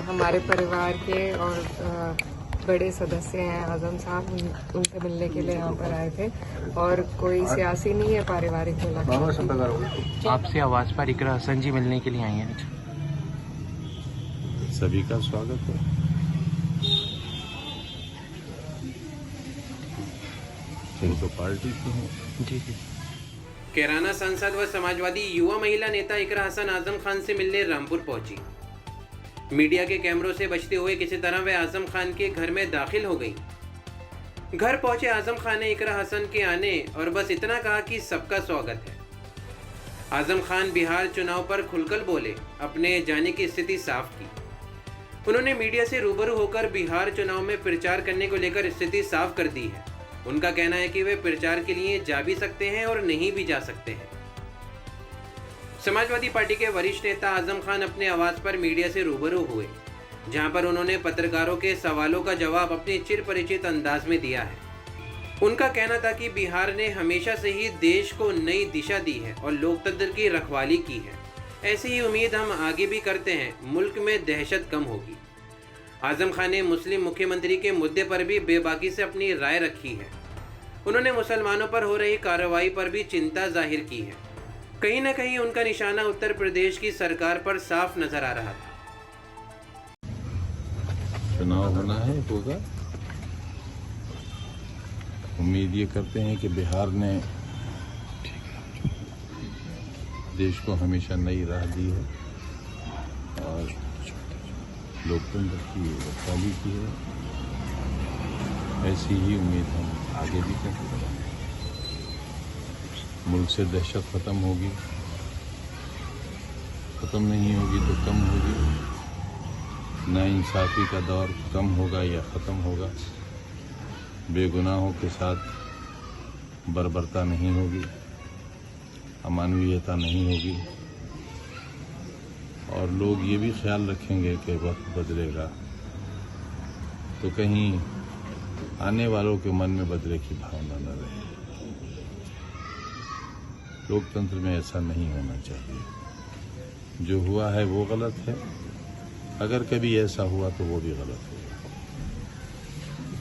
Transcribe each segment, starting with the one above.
हमारे परिवार के और बड़े सदस्य हैं आजम साहब, उनसे मिलने के लिए यहाँ पर आए थे और कोई सियासी नहीं है, पारिवारिक मुलाकात। आपसे आवाज पर इकरा हसन जी मिलने के लिए आई हैं। सभी का स्वागत है। तो पार्टी की है। जी जी। कैराना सांसद व समाजवादी युवा महिला नेता इकरा हसन आजम खान से मिलने रामपुर पहुंची। मीडिया के कैमरों से बचते हुए किसी तरह वे आजम खान के घर में दाखिल हो गई। घर पहुंचे आजम खान ने इकरा हसन के आने और बस इतना कहा कि सबका स्वागत है। आजम खान बिहार चुनाव पर खुलकर बोले, अपने जाने की स्थिति साफ की। उन्होंने मीडिया से रूबरू होकर बिहार चुनाव में प्रचार करने को लेकर स्थिति साफ कर दी है। उनका कहना है कि वे प्रचार के लिए जा भी सकते हैं और नहीं भी जा सकते हैं। समाजवादी पार्टी के वरिष्ठ नेता आजम खान अपने आवास पर मीडिया से रूबरू हुए, जहां पर उन्होंने पत्रकारों के सवालों का जवाब अपने चिर परिचित अंदाज में दिया है। उनका कहना था कि बिहार ने हमेशा से ही देश को नई दिशा दी है और लोकतंत्र की रखवाली की है। ऐसी ही उम्मीद हम आगे भी करते हैं, मुल्क में दहशत कम होगी। आजम खान ने मुस्लिम मुख्यमंत्री के मुद्दे पर भी बेबाकी से अपनी राय रखी है। उन्होंने मुसलमानों पर हो रही कार्रवाई पर भी चिंता जाहिर की है। कहीं न कहीं उनका निशाना उत्तर प्रदेश की सरकार पर साफ नजर आ रहा था। चुनाव होना है, होगा। उम्मीद ये करते हैं कि बिहार ने देश को हमेशा नई राह दी है और लोकतंत्र की रखवाली की है। ऐसी ही उम्मीद हम आगे भी करते हैं। मुल्क से दहशत खत्म होगी, खत्म नहीं होगी तो कम होगी। नाइंसाफी का दौर कम होगा या ख़त्म होगा। बेगुनाहों के साथ बर्बरता नहीं होगी, अमानवीयता नहीं होगी और लोग ये भी ख्याल रखेंगे कि वक्त बदलेगा तो कहीं आने वालों के मन में बदले की भावना न रहे। लोकतंत्र में ऐसा नहीं होना चाहिए। जो हुआ है वो गलत है, अगर कभी ऐसा हुआ तो वो भी गलत होगा।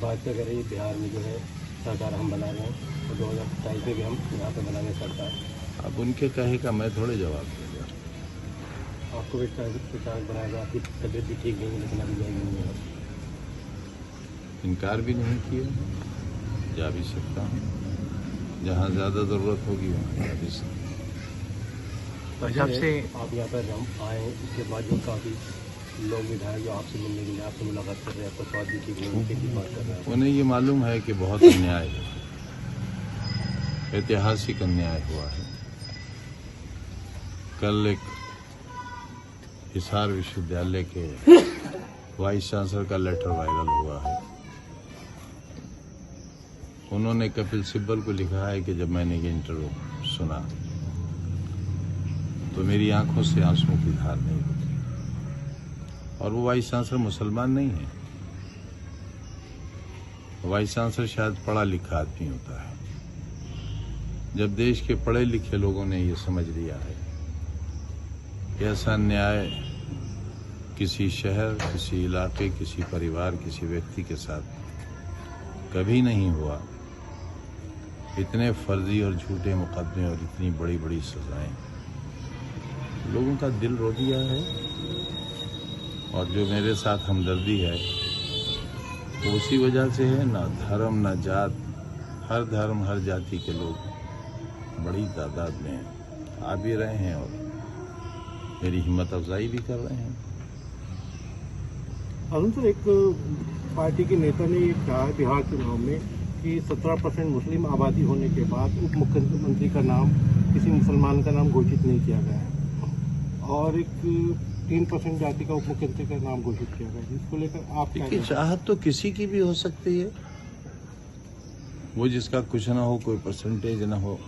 बात कर रही बिहार में जो है सरकार हम बना रहे हैं तो 2027 में भी हम यहाँ पे बनाने सरकार। अब उनके कहे का मैं थोड़े जवाब दूंगा। आपको भी सरकार बनाएगा, आपकी तबीयत भी ठीक नहीं है लेकिन अभी जाएगी नहीं है। इनकार भी नहीं किया, जा भी सकता हूँ। जहाँ ज़्यादा ज़रूरत होगी वहाँ जा भी सकता हूँ। सबसे आप यहाँ पर हम आए, इसके बाद जो काफ़ी लोग विधायक जो आपसे मिलने के लिए आपसे मुलाकात कर रहे हैं, आपका स्वाद भी ठीक नहीं, उनकी भी बात कर रहे हैं। उन्हें ये मालूम है कि बहुत अन्याय है, ऐतिहासिक अन्याय हुआ है। कल एक हिसार विश्वविद्यालय के वाइस चांसलर का लेटर वायरल हुआ है। उन्होंने कपिल सिब्बल को लिखा है कि जब मैंने ये इंटरव्यू सुना तो मेरी आंखों से आंसुओं की धार नहीं रुकी। और वो वाइस चांसलर मुसलमान नहीं है, वाइस चांसलर शायद पढ़ा लिखा आदमी होता है। जब देश के पढ़े लिखे लोगों ने ये समझ लिया है कि ऐसा न्याय किसी शहर, किसी इलाके, किसी परिवार, किसी व्यक्ति के साथ कभी नहीं हुआ, इतने फर्जी और झूठे मुकदमे और इतनी बड़ी बड़ी सजाएं, लोगों का दिल रो दिया है। और जो मेरे साथ हमदर्दी है वो उसी वजह से है, ना धर्म ना जात, हर धर्म हर जाति के लोग बड़ी तादाद में आ भी रहे हैं और मेरी हिम्मत अफजाई भी कर रहे हैं। अरुण सर, एक पार्टी के नेता ने ये कहा है बिहार चुनाव में कि 17% मुस्लिम आबादी होने के बाद उप मुख्यमंत्री का नाम किसी मुसलमान का नाम घोषित नहीं किया गया है और एक 3% जाति का उप मुख्यमंत्री का नाम घोषित किया गया है। इसको लेकर आप क्या? चाहत तो किसी की भी हो सकती है, वो जिसका कुछ ना हो, कोई परसेंटेज ना हो,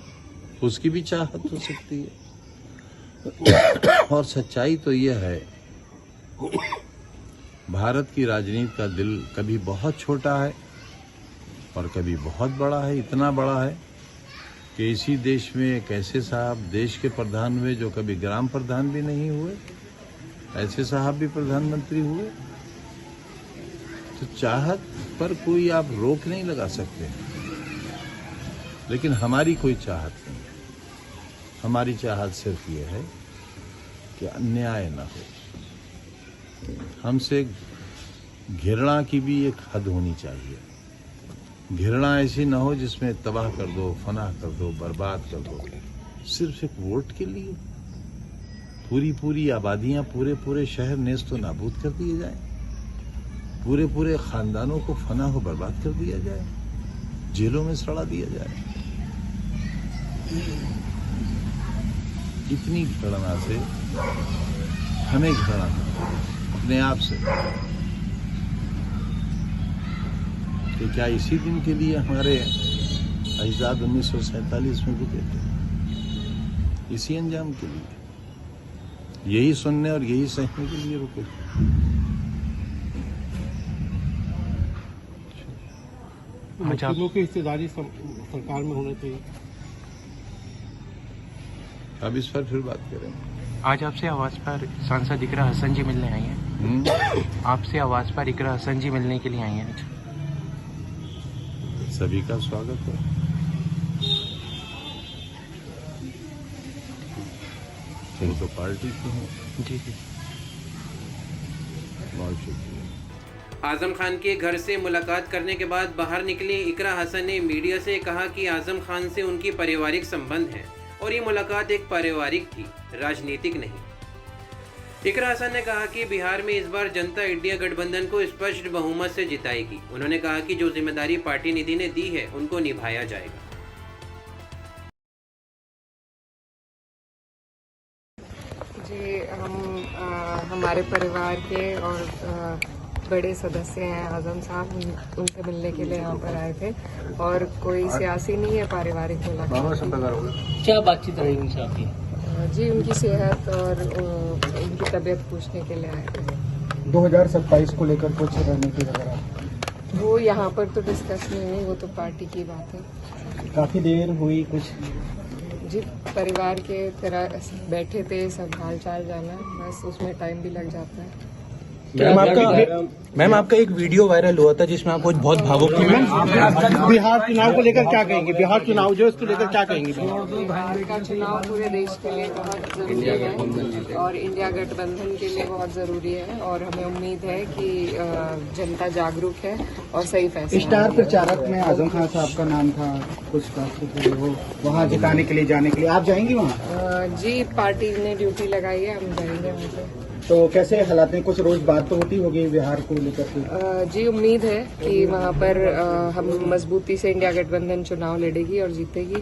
उसकी भी चाहत हो सकती है। और सच्चाई तो यह है, भारत की राजनीति का दिल कभी बहुत छोटा है और कभी बहुत बड़ा है। इतना बड़ा है कि इसी देश में एक ऐसे साहब देश के प्रधान हुए जो कभी ग्राम प्रधान भी नहीं हुए, ऐसे साहब भी प्रधानमंत्री हुए। तो चाहत पर कोई आप रोक नहीं लगा सकते, लेकिन हमारी कोई चाहत नहीं। हमारी चाहत सिर्फ ये है कि अन्याय न हो। हमसे घृणा की भी एक हद होनी चाहिए। घृणा ऐसी न हो जिसमें तबाह कर दो, फना कर दो, बर्बाद कर दो, सिर्फ एक वोट के लिए पूरी आबादियां, पूरे शहर नेस्तो नाबूद कर दिए जाए, पूरे खानदानों को फना हो बर्बाद कर दिया जाए, जेलों में सड़ा दिया जाए। इतनी घृणा से हमें घृणा अपने आप से कि क्या इसी दिन के लिए हमारे अजदाद 1947 में रुके थे? इसी अंजाम के लिए, यही सुनने और यही सहने के लिए रुके थे। मुस्लिमों की हिस्सेदारी सरकार में होना चाहिए। अब इस पर फिर बात करेंगे। आज आपसे आवाज पर सांसद इकरा हसन जी मिलने आई हैं। आपसे आवाज पर इकरा हसन जी मिलने के लिए आई हैं। सभी का स्वागत है। तो पार्टी की हैं। जी जी। बहुत शुक्रिया। आजम खान के घर से मुलाकात करने के बाद बाहर निकली इकरा हसन ने मीडिया से कहा कि आजम खान से उनकी पारिवारिक संबंध है और ये मुलाकात एक पारिवारिक थी, राजनीतिक नहीं। इकरा हसन ने कहा कि बिहार में इस बार जनता इंडिया गठबंधन को स्पष्ट बहुमत से जिताएगी। उन्होंने कहा कि जो जिम्मेदारी पार्टी निधि ने दी है उनको निभाया जाएगा। जी, हमारे परिवार के और बड़े सदस्य हैं आजम साहब, उनसे मिलने के लिए यहाँ पर आए थे और कोई सियासी नहीं है, पारिवारिक मुलाकात। क्या बातचीत रही उनसे आपकी? जी, उनकी सेहत और उनकी तबीयत पूछने के लिए आए थे। 2027 को लेकर कुछ रणनीति वगैरह वो यहाँ पर तो डिस्कस नहीं हुई, वो तो पार्टी की बात है। काफी देर हुई कुछ? जी, परिवार के तरह बैठे थे, सब हाल चाल जाना, बस उसमें टाइम भी लग जाता है। मैम आपका एक वीडियो वायरल हुआ था जिसमें आप कुछ बहुत भावुक थी। बिहार चुनाव को लेकर क्या कहेंगे? बिहार चुनाव जो इसको लेकर क्या कहेंगे? बिहार का चुनाव पूरे देश के लिए बहुत जरूरी है और इंडिया गठबंधन के लिए बहुत जरूरी है और हमें उम्मीद है कि जनता जागरूक है और सही फैसला। स्टार प्रचारक में आजम खान साहब का नाम था, कुछ वो वहाँ जिताने के लिए जाने के लिए आप जाएंगी वहाँ? जी, पार्टी ने ड्यूटी लगाई है, हम जाएंगे वहाँ पे। तो कैसे हालात में कुछ रोज बात तो होती होगी बिहार को लेकर? जी, उम्मीद है कि वहाँ पर हम मजबूती से इंडिया गठबंधन चुनाव लड़ेगी और जीतेगी।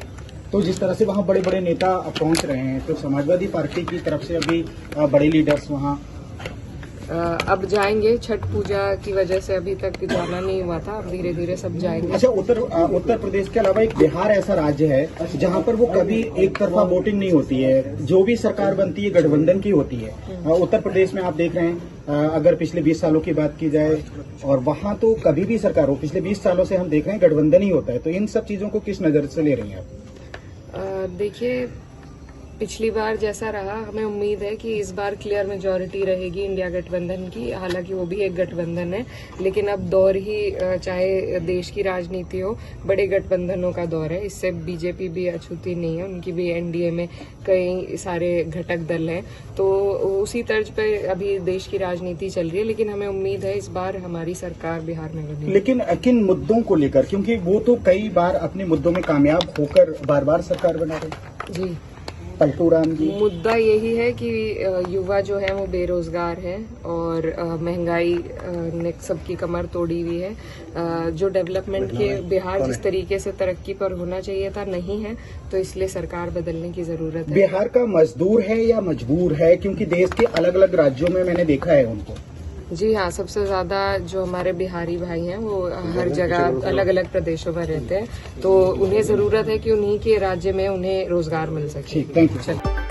तो जिस तरह से वहाँ बड़े बड़े नेता पहुँच रहे हैं, तो समाजवादी पार्टी की तरफ से अभी बड़े लीडर्स वहाँ अब जाएंगे। छठ पूजा की वजह से अभी तक जाना नहीं हुआ था, अब धीरे धीरे सब जाएंगे। अच्छा, उत्तर प्रदेश के अलावा एक बिहार ऐसा राज्य है जहां पर वो कभी एक तरफा वोटिंग नहीं होती है, जो भी सरकार बनती है गठबंधन की होती है। उत्तर प्रदेश में आप देख रहे हैं, अगर पिछले 20 सालों की बात की जाए, और वहां तो कभी भी सरकार हो, पिछले 20 सालों से हम देख रहे हैं गठबंधन ही होता है। तो इन सब चीजों को किस नजर से ले रही हैं आप? देखिए, पिछली बार जैसा रहा, हमें उम्मीद है कि इस बार क्लियर मेजॉरिटी रहेगी इंडिया गठबंधन की। हालांकि वो भी एक गठबंधन है, लेकिन अब दौर ही, चाहे देश की राजनीति हो, बड़े गठबंधनों का दौर है। इससे बीजेपी भी अछूती नहीं है, उनकी भी एनडीए में कई सारे घटक दल हैं। तो उसी तर्ज पर अभी देश की राजनीति चल रही है, लेकिन हमें उम्मीद है इस बार हमारी सरकार बिहार में बनेगी। लेकिन किन मुद्दों को लेकर? क्योंकि वो तो कई बार अपने मुद्दों में कामयाब होकर बार बार सरकार बना रहे। जी, पलटू राम जी, मुद्दा यही है कि युवा जो है वो बेरोजगार है और महंगाई ने सबकी कमर तोड़ी हुई है। जो डेवलपमेंट के बिहार जिस तरीके से तरक्की पर होना चाहिए था, नहीं है, तो इसलिए सरकार बदलने की जरूरत है। बिहार का मजदूर है या मजबूर है? क्योंकि देश के अलग अलग राज्यों में मैंने देखा है उनको। जी हाँ, सबसे ज्यादा जो हमारे बिहारी भाई हैं वो हर जगह अलग अलग प्रदेशों में रहते हैं, तो उन्हें जरूरत है कि उन्हीं के राज्य में उन्हें रोजगार मिल सके। ठीक, थैंक यू।